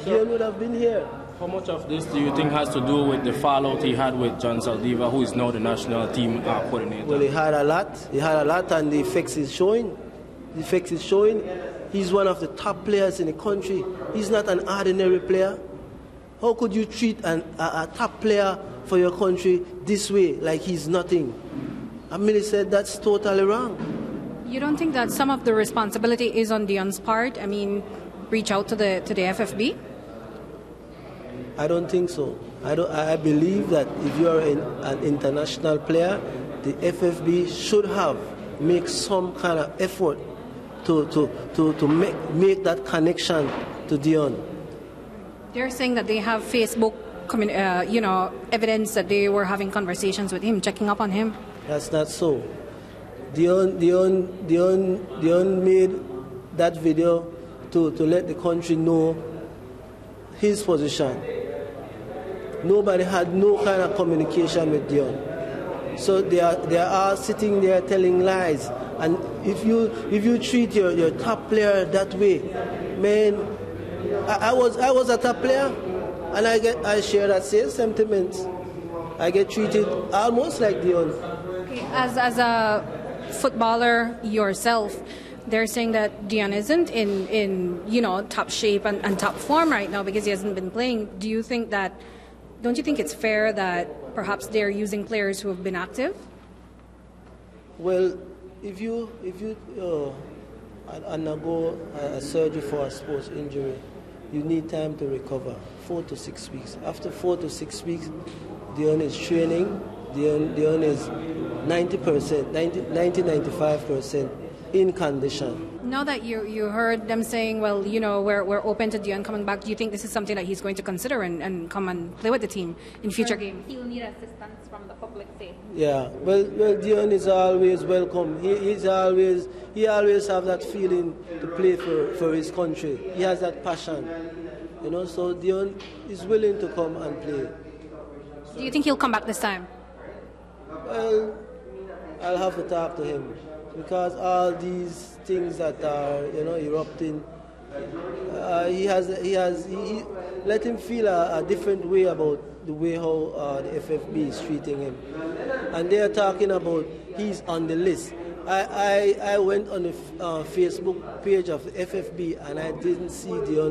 Dion would have been here. How much of this do you think has to do with the fallout he had with John Saldiva, who is now the national team coordinator? Well, he had a lot. He had a lot, and the effects is showing. The effects is showing. He's one of the top players in the country. He's not an ordinary player. How could you treat a top player for your country this way, like he's nothing? He said that's totally wrong. You don't think that some of the responsibility is on Dion's part? I mean, reach out to the FFB? I don't think so. I believe that if you are an international player, the FFB should make some kind of effort to make that connection to Dion. They're saying that they have Facebook, evidence that they were having conversations with him, checking up on him. That's not so. Dion made that video to let the country know his position. Nobody had no kind of communication with Dion. So they are sitting there telling lies. And if you treat your top player that way, man, I was a top player, and I share that same sentiment. I get treated almost like Dion. Okay. As a footballer yourself, they're saying that Dion isn't in top shape and top form right now because he hasn't been playing. Don't you think it's fair that perhaps they're using players who have been active? Well, if you undergo a surgery for a sports injury, you need time to recover, 4 to 6 weeks. After 4 to 6 weeks, Dion is training. Dion is 95% in condition. Now that you heard them saying, well, we're open to Dion coming back, do you think this is something that he's going to consider and come and play with the team in future games? He'll need assistance from the public, say. Yeah, well, Dion is always welcome. He always have that feeling to play for his country. He has that passion, so Dion is willing to come and play. Do you think he'll come back this time? Well, I'll have to talk to him. Because all these things that are, erupting, he let him feel a different way about the way how the FFB is treating him, and they are talking about he's on the list. I went on the Facebook page of the FFB and I didn't see the